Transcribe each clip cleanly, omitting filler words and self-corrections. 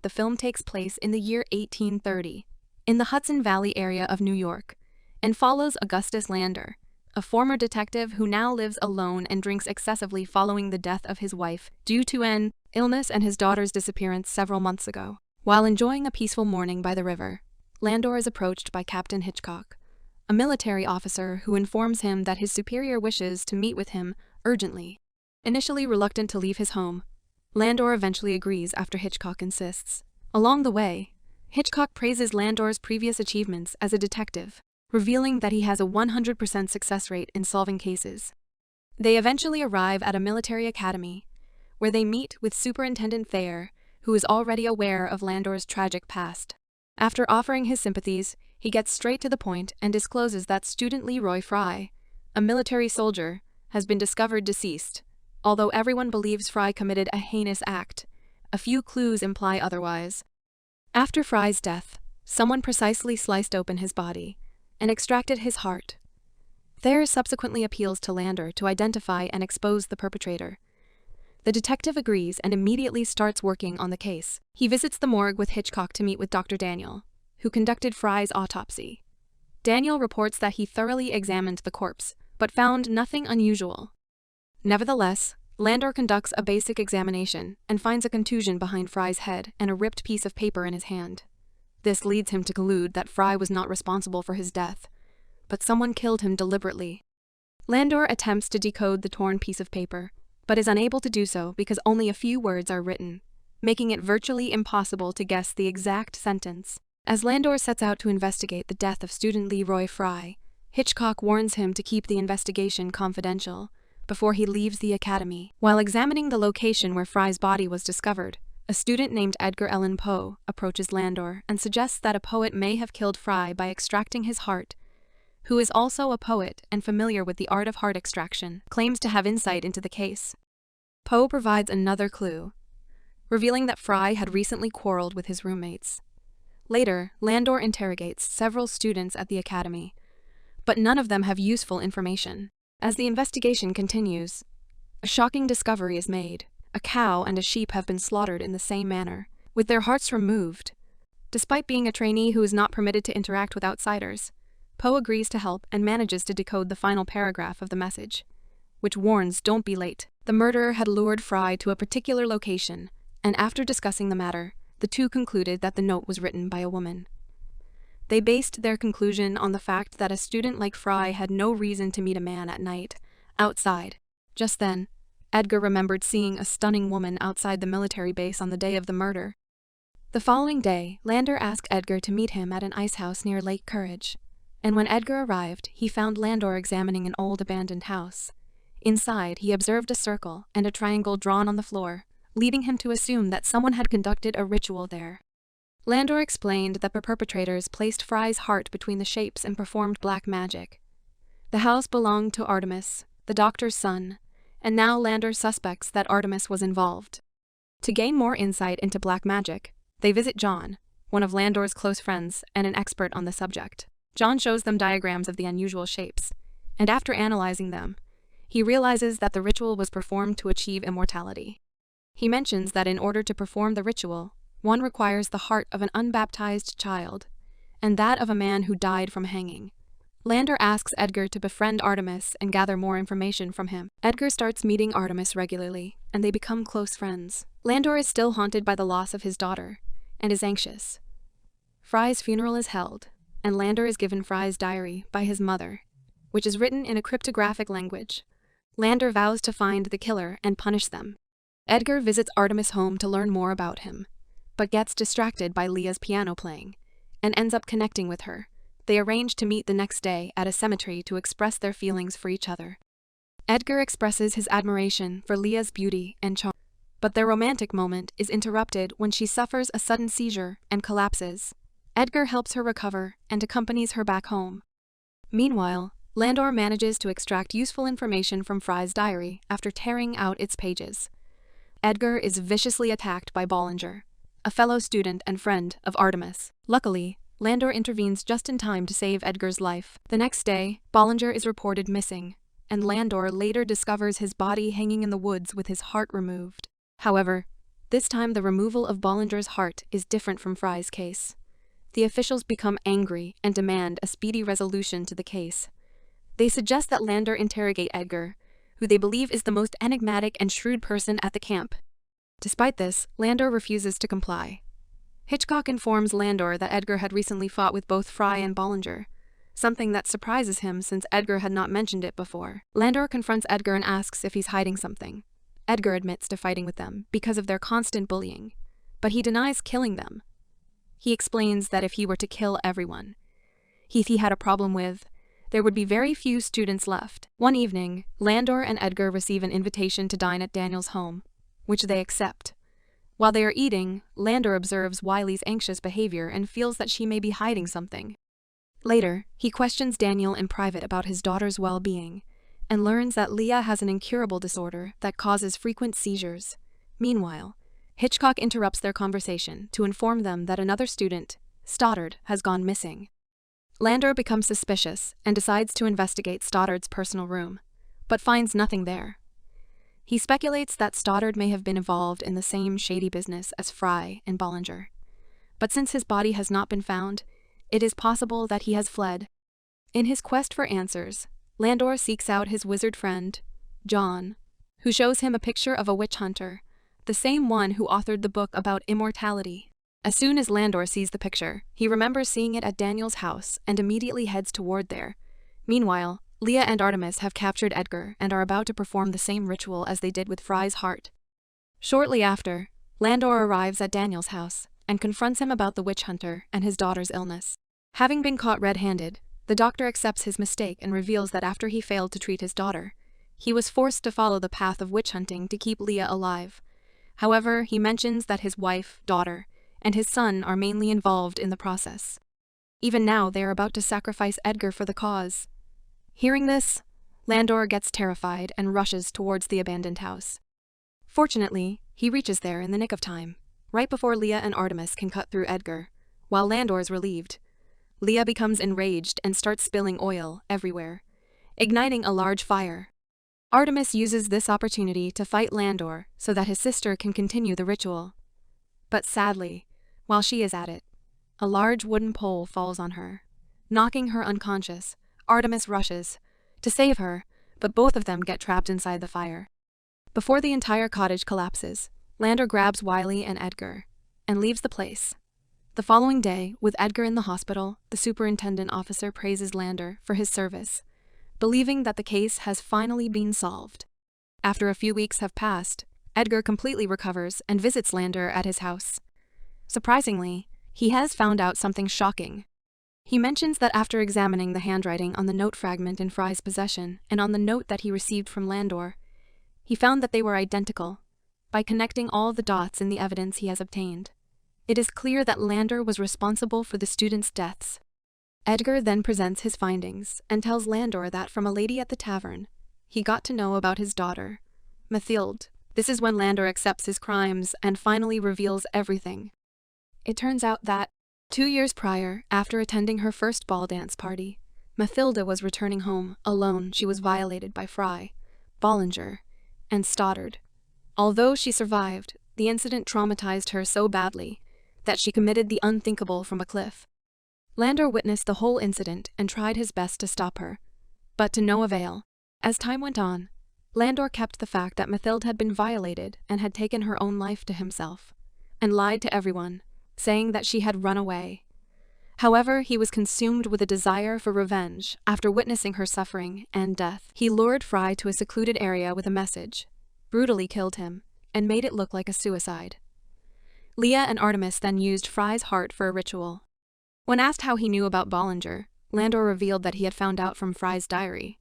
The film takes place in the year 1830, in the Hudson Valley area of New York, and follows Augustus Lander, a former detective who now lives alone and drinks excessively following the death of his wife due to an illness and his daughter's disappearance several months ago. While enjoying a peaceful morning by the river, Landor is approached by Captain Hitchcock, a military officer who informs him that his superior wishes to meet with him urgently. Initially reluctant to leave his home, Landor eventually agrees after Hitchcock insists. Along the way, Hitchcock praises Landor's previous achievements as a detective, revealing that he has a 100% success rate in solving cases. They eventually arrive at a military academy, where they meet with Superintendent Thayer, who is already aware of Landor's tragic past. After offering his sympathies, he gets straight to the point and discloses that student Leroy Fry, a military soldier, has been discovered deceased. Although everyone believes Fry committed a heinous act, a few clues imply otherwise. After Fry's death, someone precisely sliced open his body and extracted his heart. Thayer subsequently appeals to Lander to identify and expose the perpetrator. The detective agrees and immediately starts working on the case. He visits the morgue with Hitchcock to meet with Dr. Daniel, who conducted Fry's autopsy. Daniel reports that he thoroughly examined the corpse, but found nothing unusual. Nevertheless, Lander conducts a basic examination and finds a contusion behind Fry's head and a ripped piece of paper in his hand. This leads him to conclude that Fry was not responsible for his death, but someone killed him deliberately. Landor attempts to decode the torn piece of paper, but is unable to do so because only a few words are written, making it virtually impossible to guess the exact sentence. As Landor sets out to investigate the death of student Leroy Fry, Hitchcock warns him to keep the investigation confidential before he leaves the academy. While examining the location where Fry's body was discovered, a student named Edgar Allan Poe approaches Landor and suggests that a poet may have killed Fry by extracting his heart, who is also a poet and familiar with the art of heart extraction, claims to have insight into the case. Poe provides another clue, revealing that Fry had recently quarreled with his roommates. Later, Landor interrogates several students at the academy, but none of them have useful information. As the investigation continues, a shocking discovery is made. A cow and a sheep have been slaughtered in the same manner, with their hearts removed. Despite being a trainee who is not permitted to interact with outsiders, Poe agrees to help and manages to decode the final paragraph of the message, which warns, "Don't be late." The murderer had lured Fry to a particular location, and after discussing the matter, the two concluded that the note was written by a woman. They based their conclusion on the fact that a student like Fry had no reason to meet a man at night, outside. Just then, Edgar remembered seeing a stunning woman outside the military base on the day of the murder. The following day, Lander asked Edgar to meet him at an ice house near Lake Courage, and when Edgar arrived, he found Landor examining an old abandoned house. Inside, he observed a circle and a triangle drawn on the floor, leading him to assume that someone had conducted a ritual there. Landor explained that the perpetrators placed Fry's heart between the shapes and performed black magic. The house belonged to Artemis, the doctor's son, and now Lander suspects that Artemis was involved. To gain more insight into black magic, they visit John, one of Landor's close friends and an expert on the subject. John shows them diagrams of the unusual shapes, and after analyzing them, he realizes that the ritual was performed to achieve immortality. He mentions that in order to perform the ritual, one requires the heart of an unbaptized child, and that of a man who died from hanging. Lander asks Edgar to befriend Artemis and gather more information from him. Edgar starts meeting Artemis regularly, and they become close friends. Landor is still haunted by the loss of his daughter, and is anxious. Fry's funeral is held, and Lander is given Fry's diary by his mother, which is written in a cryptographic language. Lander vows to find the killer and punish them. Edgar visits Artemis' home to learn more about him, but gets distracted by Leah's piano playing, and ends up connecting with her. They arrange to meet the next day at a cemetery to express their feelings for each other. Edgar expresses his admiration for Leah's beauty and charm, but their romantic moment is interrupted when she suffers a sudden seizure and collapses. Edgar helps her recover and accompanies her back home. Meanwhile, Landor manages to extract useful information from Fry's diary after tearing out its pages. Edgar is viciously attacked by Bollinger, a fellow student and friend of Artemis. Luckily, Landor intervenes just in time to save Edgar's life. The next day, Bollinger is reported missing, and Landor later discovers his body hanging in the woods with his heart removed. However, This time the removal of Bollinger's heart is different from Fry's case. The officials become angry and demand a speedy resolution to the case. They suggest that Landor interrogate Edgar, who they believe is the most enigmatic and shrewd person at the camp. Despite this, Landor refuses to comply. Hitchcock informs Landor that Edgar had recently fought with both Fry and Bollinger, something that surprises him since Edgar had not mentioned it before. Landor confronts Edgar and asks if he's hiding something. Edgar admits to fighting with them because of their constant bullying, but he denies killing them. He explains that if he were to kill everyone he had a problem with, there would be very few students left. One evening, Landor and Edgar receive an invitation to dine at Daniel's home, which they accept. While they are eating, Landor observes Wiley's anxious behavior and feels that she may be hiding something. Later, he questions Daniel in private about his daughter's well-being, and learns that Leah has an incurable disorder that causes frequent seizures. Meanwhile, Hitchcock interrupts their conversation to inform them that another student, Stoddard, has gone missing. Landor becomes suspicious and decides to investigate Stoddard's personal room, but finds nothing there. He speculates that Stoddard may have been involved in the same shady business as Fry and Bollinger. But since his body has not been found, it is possible that he has fled. In his quest for answers, Landor seeks out his wizard friend, John, who shows him a picture of a witch hunter, the same one who authored the book about immortality. As soon as Landor sees the picture, he remembers seeing it at Daniel's house and immediately heads toward there. Meanwhile, Leah and Artemis have captured Edgar and are about to perform the same ritual as they did with Fry's heart. Shortly after, Landor arrives at Daniel's house and confronts him about the witch hunter and his daughter's illness. Having been caught red-handed, the doctor accepts his mistake and reveals that after he failed to treat his daughter, he was forced to follow the path of witch hunting to keep Leah alive. However, he mentions that his wife, daughter, and his son are mainly involved in the process. Even now, they are about to sacrifice Edgar for the cause. Hearing this, Landor gets terrified and rushes towards the abandoned house. Fortunately, he reaches there in the nick of time, right before Leah and Artemis can cut through Edgar. While Landor is relieved, Leah becomes enraged and starts spilling oil everywhere, igniting a large fire. Artemis uses this opportunity to fight Landor so that his sister can continue the ritual. But sadly, while she is at it, a large wooden pole falls on her. Knocking her unconscious, Artemis rushes to save her, but both of them get trapped inside the fire. Before the entire cottage collapses, Landor grabs Wiley and Edgar and leaves the place. The following day, with Edgar in the hospital, the superintendent officer praises Landor for his service, believing that the case has finally been solved. After a few weeks have passed, Edgar completely recovers and visits Landor at his house. Surprisingly, he has found out something shocking. He mentions that after examining the handwriting on the note fragment in Fry's possession and on the note that he received from Landor, he found that they were identical. By connecting all the dots in the evidence he has obtained, it is clear that Landor was responsible for the students' deaths. Edgar then presents his findings and tells Landor that from a lady at the tavern, he got to know about his daughter, Mathilde. This is when Landor accepts his crimes and finally reveals everything. It turns out that 2 years prior, after attending her first ball dance party, Mathilde was returning home alone. She was violated by Fry, Bollinger, and Stoddard. Although she survived, the incident traumatized her so badly that she committed the unthinkable from a cliff. Landor witnessed the whole incident and tried his best to stop her, but to no avail. As time went on, Landor kept the fact that Mathilde had been violated and had taken her own life to himself, and lied to everyone, saying that she had run away. However, he was consumed with a desire for revenge after witnessing her suffering and death. He lured Fry to a secluded area with a message, brutally killed him, and made it look like a suicide. Leah and Artemis then used Fry's heart for a ritual. When asked how he knew about Bollinger, Landor revealed that he had found out from Fry's diary.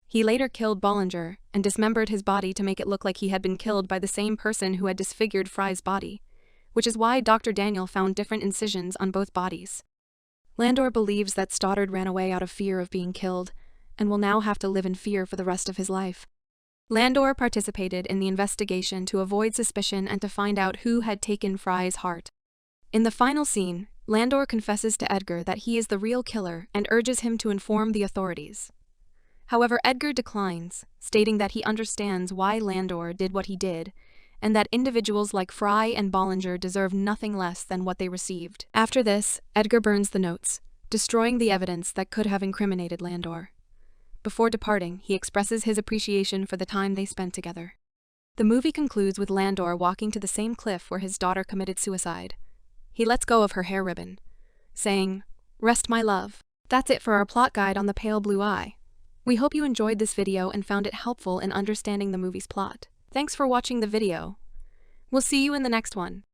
He later killed Bollinger and dismembered his body to make it look like he had been killed by the same person who had disfigured Fry's body, which is why Dr. Daniel found different incisions on both bodies. Landor believes that Stoddard ran away out of fear of being killed and will now have to live in fear for the rest of his life. Landor participated in the investigation to avoid suspicion and to find out who had taken Fry's heart. In the final scene, Landor confesses to Edgar that he is the real killer and urges him to inform the authorities. However, Edgar declines, stating that he understands why Landor did what he did and that individuals like Fry and Bollinger deserve nothing less than what they received. After this, Edgar burns the notes, destroying the evidence that could have incriminated Landor. Before departing, he expresses his appreciation for the time they spent together. The movie concludes with Landor walking to the same cliff where his daughter committed suicide. He lets go of her hair ribbon, saying, "Rest my love." That's it for our plot guide on The Pale Blue Eye. We hope you enjoyed this video and found it helpful in understanding the movie's plot. Thanks for watching the video. We'll see you in the next one.